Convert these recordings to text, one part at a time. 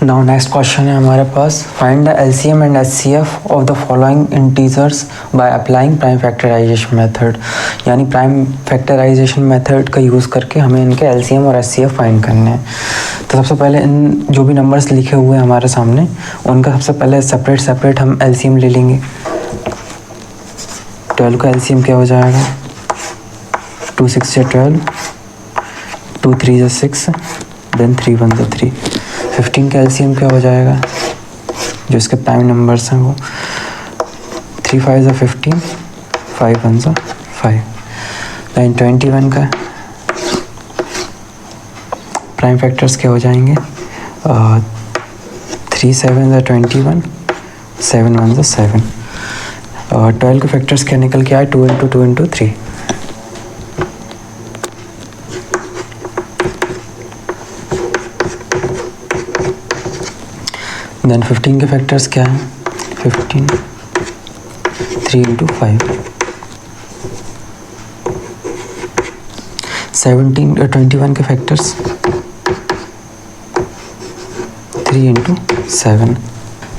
Now next question है हमारे पास, find the LCM and HCF of the following integers by applying prime factorization method. यानी prime factorization method का use करके हमें इनके एलसीएम और एचसीएफ फाइंड करने हैं। तो सबसे पहले इन जो भी नंबर्स लिखे हुए हैं हमारे सामने उनका सबसे पहले सेपरेट हम एलसीएम ले लेंगे। 12 का एलसीएम क्या हो जाएगा, 2 6 या 12, 2 3 या 6, देन 3 1 या 3। 15 का एलसीएम क्या हो जाएगा, जो इसके प्राइम नंबर्स हैं वो 3 5 या 15, 5 1 या 5। देन 21 का प्राइम फैक्टर्स क्या हो जाएंगे, 3 7 या 21, 7 1 या 7। 12 के फैक्टर्स क्या निकल के आए, 2 इंटू 2 इंटू 3। देन 15 के फैक्टर्स क्या हैं, 15 3 इंटू 5। 21 के फैक्टर्स 3 इंटू 7।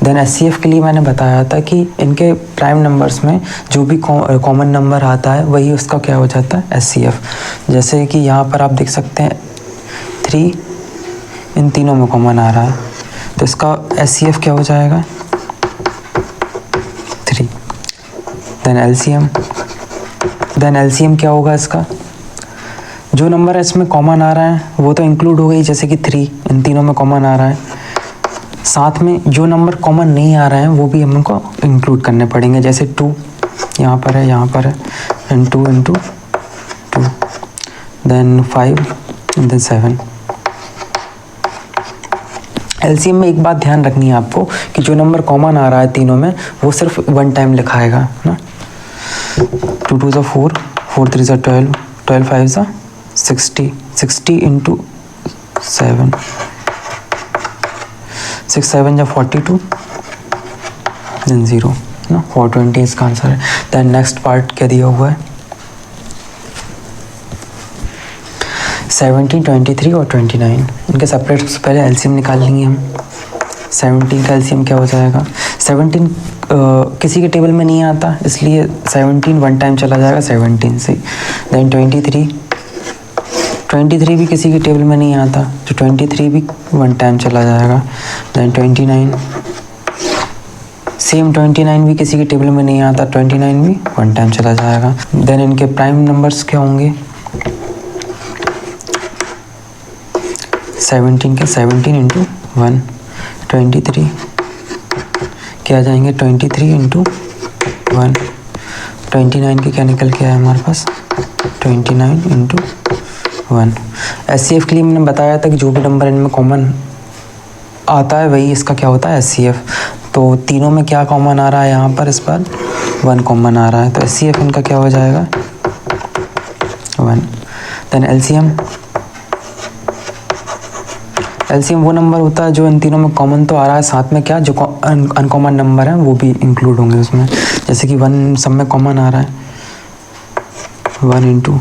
देन एचसीएफ के लिए मैंने बताया था कि इनके प्राइम नंबर्स में जो भी कॉमन नंबर आता है वही उसका क्या हो जाता है, एचसीएफ। जैसे कि यहाँ पर आप देख सकते हैं 3 इन तीनों में कॉमन आ रहा है, तो इसका एचसीएफ क्या हो जाएगा, 3। देन एलसीएम क्या होगा इसका, जो नंबर इसमें कॉमन आ रहा है वो तो इंक्लूड हो गई, जैसे कि 3 इन तीनों में कॉमन आ रहा है, साथ में जो नंबर कॉमन नहीं आ रहा है वो भी हमको इंक्लूड करने पड़ेंगे। जैसे 2 यहाँ पर है and 2 into 2, then 5 then 7। LCM में एक बात ध्यान रखनी है आपको कि जो नंबर कॉमन आ रहा है तीनों में वो सिर्फ 1 टाइम लिखाएगा ना। 2 2 ज़ा 4, 4 3 ज़ा 12, 12 5 ज़ा 60, 60 इंटू 7, 6 7 ज़ा 42, देन 0 ना, 420 इसका आंसर है। देन नेक्स्ट पार्ट क्या दिया हुआ है, 17 23 और 29। इनके सेपरेट सबसे पहले एलसीएम निकाल लेंगे हम। 17 का एलसीएम क्या हो जाएगा, 17 किसी के टेबल में नहीं आता इसलिए 17 1 टाइम चला जाएगा 17 से। देन 23 भी किसी के टेबल में नहीं आता तो 23 भी 1 टाइम चला जाएगा। देन 29 सेम, 29 भी किसी के टेबल में नहीं आता, 29 भी 1 टाइम चला जाएगा। देन इनके प्राइम नंबर्स क्या होंगे, 17 के 17 इंटू 1, 23 क्या आ जाएंगे, 23 इंटू 1। 29 के क्या निकल के आया हमारे पास, 29 इंटू 1। एचसीएफ के लिए मैंने बताया था कि जो भी नंबर इनमें कॉमन आता है वही इसका क्या होता है, एचसीएफ। तो तीनों में क्या कॉमन आ रहा है, यहाँ पर इस बार 1 कॉमन आ रहा है, तो एचसीएफ इनका क्या हो जाएगा, 1। देन एलसीएम वो नंबर होता है जो इन तीनों में कॉमन तो आ रहा है, साथ में क्या जो अनकॉमन नंबर है वो भी इंक्लूड होंगे उसमें। जैसे कि 1 सब में कॉमन आ रहा है, 1 इंटू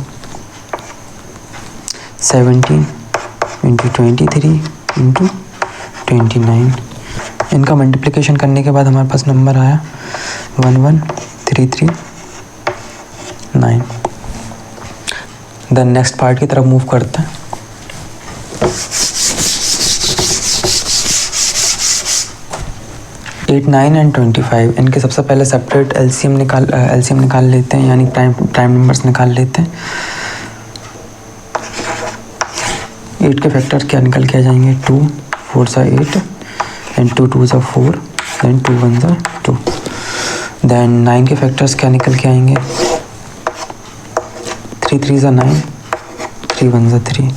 17 इंटू 23 इंटू 29। इनका मल्टीप्लिकेशन करने के बाद हमारे पास नंबर आया 11339। देन नेक्स्ट पार्ट की तरफ मूव करते हैं। एट 9 एंड 25 इनके सबसे पहले सेपरेट एलसीएम निकाल लेते हैं, यानी प्राइम नंबर्स निकाल लेते हैं। 8 के फैक्टर क्या निकल के आ जाएंगे, 2 4 सा 8 एंड 2 2 सा 4, देन 2 1 सा 2। देन 9 के फैक्टर्स क्या निकल के आएंगे, 3 3 सा 9, 3 1 सा 3।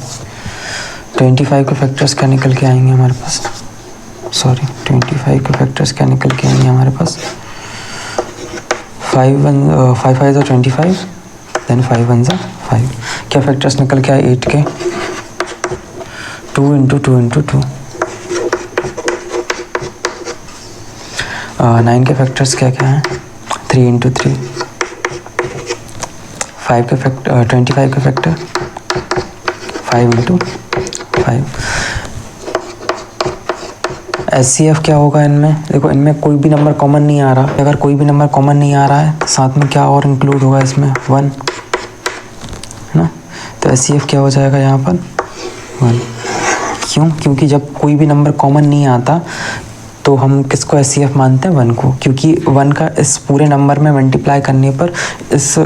25 के फैक्टर्स क्या निकल के आएंगे हमारे पास, 25 के फैक्टर्स क्या निकल के आएंगे हमारे पास, 5 5 सा 25, देन 5 1 सा 5। क्या फैक्टर्स निकल के आए 8 के, 2 इंटू 2 इंटू 2। 9 के फैक्टर्स क्या क्या हैं, 3 इंटू 3। 25 के फैक्टर 5 इंटू 5। HCF क्या होगा इनमें, देखो इनमें कोई भी नंबर कॉमन नहीं आ रहा। अगर कोई भी नंबर कॉमन नहीं आ रहा है तो साथ में क्या और इंक्लूड होगा इसमें, 1, है ना। तो HCF क्या हो जाएगा यहाँ पर 1। क्यों? क्योंकि जब कोई भी नंबर कॉमन नहीं आता तो हम किसको HCF मानते हैं, 1 को, क्योंकि 1 का इस पूरे नंबर में मल्टीप्लाई करने पर इस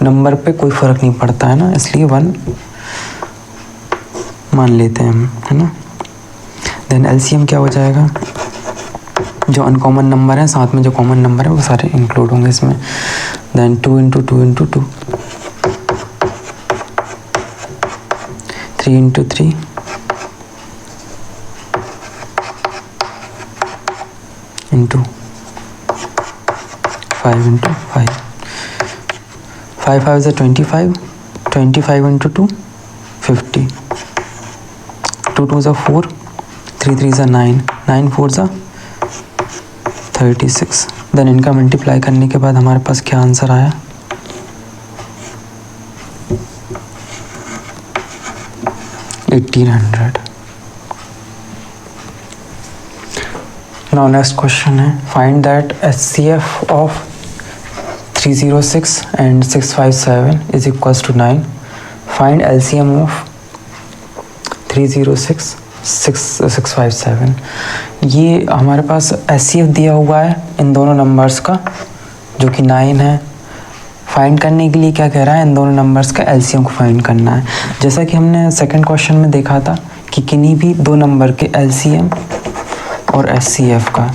नंबर पे कोई फ़र्क नहीं पड़ता है ना, इसलिए 1 मान लेते हैं हम, है ना। देन LCM क्या हो जाएगा, जो अनकॉमन नंबर है साथ में जो कॉमन नंबर है वो सारे इंक्लूड होंगे इसमें। Then 2 × 2 × 2, 3 × 3, 5 × 5, 5 5 is 25, 25 × 2, 50, 2 2 is 4, 3 3 is 9, 9 4 is 36। Then इनका मल्टीप्लाई करने के बाद हमारे पास क्या आंसर आया, 1800। नाउ नेक्स्ट क्वेश्चन है, find that HCF of 306 and 657 is equals to 9। Find LCM of 306 657। ये हमारे पास HCF दिया हुआ है इन दोनों नंबर्स का जो कि 9 है। फाइंड करने के लिए क्या कह रहा है, इन दोनों नंबर्स का LCM को फाइंड करना है। जैसा कि हमने सेकंड क्वेश्चन में देखा था कि किन्हीं भी दो नंबर के LCM और HCF का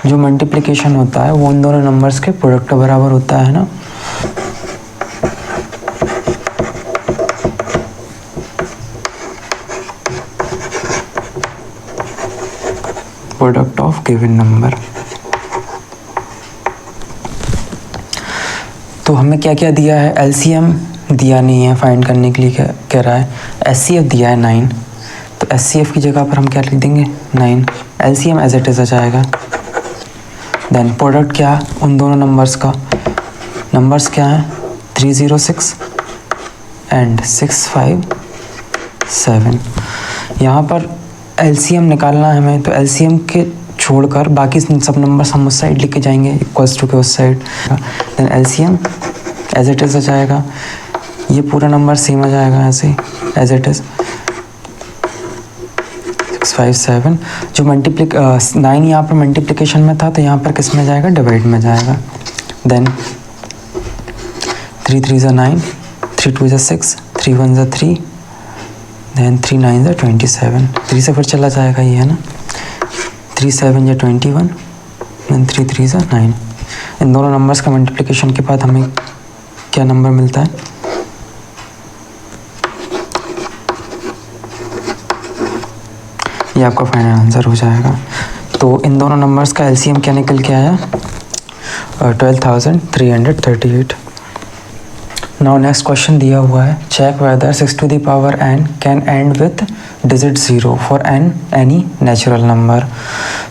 जो मल्टीप्लिकेशन होता है वो इन दोनों नंबर्स के प्रोडक्ट के बराबर होता है ना। Product of given number. तो हमें क्या क्या दिया है, LCM दिया नहीं है, फाइंड करने के लिए क्या कह रहा है, HCF दिया है 9, तो HCF की जगह पर हम क्या लिख देंगे 9, LCM एज इट इज़ आ जाएगा। देन प्रोडक्ट क्या उन दोनों नंबर्स का, नंबर्स क्या है 306 एंड 657। यहाँ पर LCM निकालना है हमें, तो LCM के छोड़कर बाकी सब नंबर्स हम उस साइड लिख के जाएंगे इक्वल्स टू के उस side. Then LCM as it is आ जाएगा, ये पूरा नंबर सेम आ जाएगा ऐसे एज इट इज़ 657। जो 9 यहाँ पर मल्टीप्लिकेशन में था तो यहाँ पर किस में जाएगा, डिवाइड में जाएगा। Then 3 3 is 9, 3 2 is 6, 3 1 is 3, then 3 9 is 27। 3 से फिर चला जाएगा ये, है ना, 3 7 is 21, देन 3 3 is 9। इन दोनों नंबर्स का मल्टीप्लिकेशन के बाद हमें क्या नंबर मिलता है, ये आपका फाइनल आंसर हो जाएगा। तो इन दोनों नंबर्स का LCM क्या निकल के आया, 12,338। नाउ नेक्स्ट क्वेश्चन दिया हुआ है, check whether 6 to the power n can end with digit 0 for any natural number.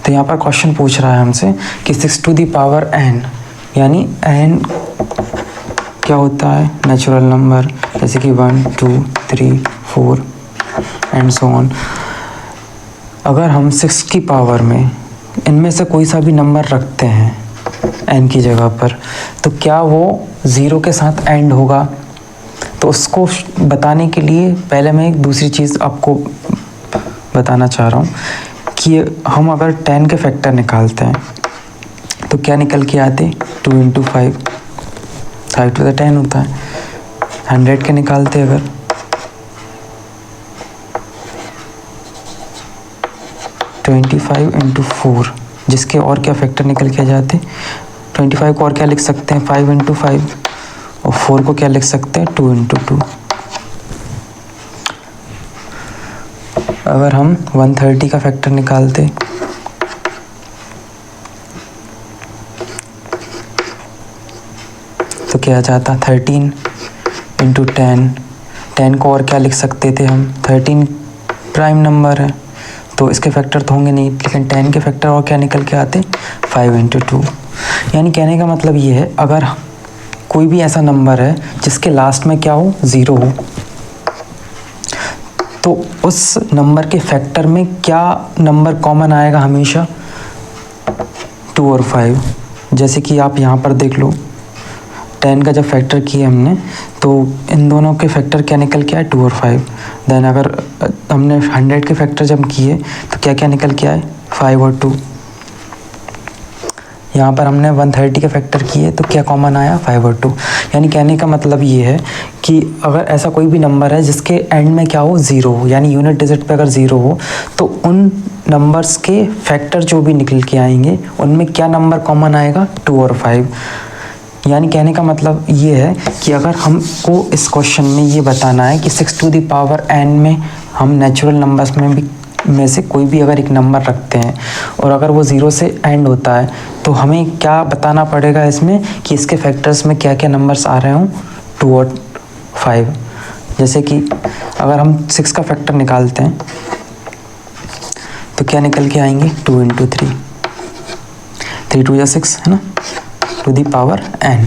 तो यहाँ पर क्वेश्चन पूछ रहा है हमसे कि 6 to the power n यानी n क्या होता है, नेचुरल नंबर, जैसे कि 1 2 3 4 एंड सो ऑन। अगर हम 6 की पावर में इनमें से कोई सा भी नंबर रखते हैं n की जगह पर, तो क्या वो 0 के साथ एंड होगा। तो उसको बताने के लिए पहले मैं एक दूसरी चीज़ आपको बताना चाह रहा हूँ कि हम अगर 10 के फैक्टर निकालते हैं तो क्या निकल के आते, 2 × 5, 5 to the 10 होता है। 100 के निकालते अगर, तो 25 × 4, जिसके और क्या फैक्टर निकल के जाते, 25 को और क्या लिख सकते हैं 5 × 5, और 4 को क्या लिख सकते हैं 2 × 2। अगर हम 130 का फैक्टर निकालते तो क्या जाता, 13 × 10, 10 को और क्या लिख सकते थे हम, 13 प्राइम नंबर है तो इसके फैक्टर तो होंगे नहीं, लेकिन 10 के फैक्टर और क्या निकल के आते, 5 × 2। यानी कहने का मतलब ये है, अगर कोई भी ऐसा नंबर है जिसके लास्ट में क्या हो, 0 हो, तो उस नंबर के फैक्टर में क्या नंबर कॉमन आएगा हमेशा, 2 और 5। जैसे कि आप यहाँ पर देख लो 10 का जब फैक्टर किया हमने तो इन दोनों के फैक्टर क्या निकल के आए, 2 और 5। देन अगर हमने 100 के फैक्टर जब किए तो क्या क्या निकल के आए, 5 और 2। यहाँ पर हमने 130 के फैक्टर किए तो क्या कॉमन आया, 5 और 2। यानी कहने का मतलब ये है कि अगर ऐसा कोई भी नंबर है जिसके एंड में क्या हो, 0 हो, यानी यूनिट डिजिट पे अगर 0 हो तो उन नंबर्स के फैक्टर जो भी निकल के आएंगे उनमें क्या नंबर कॉमन आएगा, 2 और 5। यानी कहने का मतलब ये है कि अगर हमको इस क्वेश्चन में ये बताना है कि 6 टू द पावर n में हम नेचुरल नंबर्स में से कोई भी अगर एक नंबर रखते हैं और अगर वो 0 से एंड होता है तो हमें क्या बताना पड़ेगा इसमें कि इसके फैक्टर्स में क्या क्या नंबर्स आ रहे हों, 2 और 5। जैसे कि अगर हम 6 का फैक्टर निकालते हैं तो क्या निकल के आएंगे, 2 × 3, 3 2 या 6 है ना, टू दी पावर n।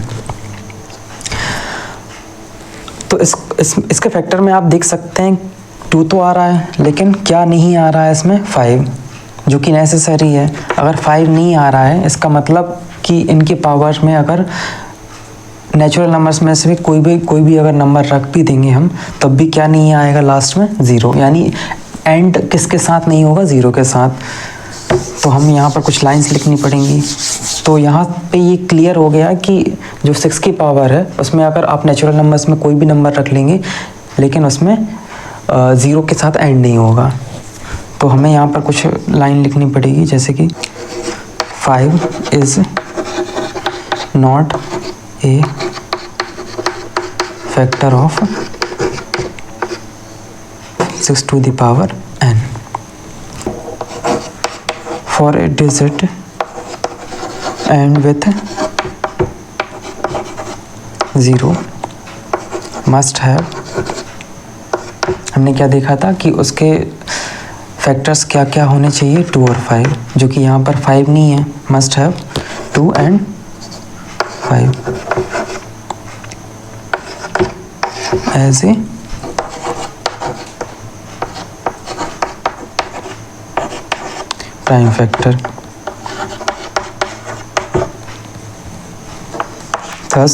तो इसके फैक्टर में आप देख सकते हैं 2 तो आ रहा है लेकिन क्या नहीं आ रहा है इसमें, 5, जो कि नेसेसरी है। अगर 5 नहीं आ रहा है इसका मतलब कि इनके पावर में अगर नेचुरल नंबर्स में से भी कोई भी अगर नंबर रख भी देंगे हम तब भी क्या नहीं आएगा लास्ट में, 0। यानी एंड किसके साथ नहीं होगा, 0 के साथ। तो हम यहाँ पर कुछ लाइंस लिखनी पड़ेंगी। तो यहाँ पे ये क्लियर हो गया कि जो 6 की पावर है उसमें अगर आप नेचुरल नंबर्स में कोई भी नंबर रख लेंगे लेकिन उसमें 0 के साथ एंड नहीं होगा। तो हमें यहाँ पर कुछ लाइन लिखनी पड़ेगी, जैसे कि 5 is not a factor of 6 to the power n for a digit and with 0 must have। हमने क्या देखा था कि उसके फैक्टर्स क्या क्या होने चाहिए, 2 और 5, जो कि यहाँ पर 5 नहीं है, must have 2 and 5 as a prime factor. Thus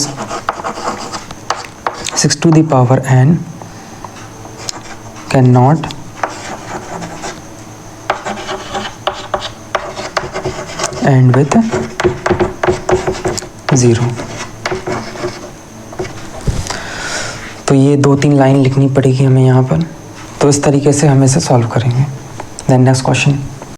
6 to the power n cannot end with 0। तो ये 2-3 लाइन लिखनी पड़ेगी हमें यहाँ पर। तो इस तरीके से हम इसे सॉल्व करेंगे। Then next question.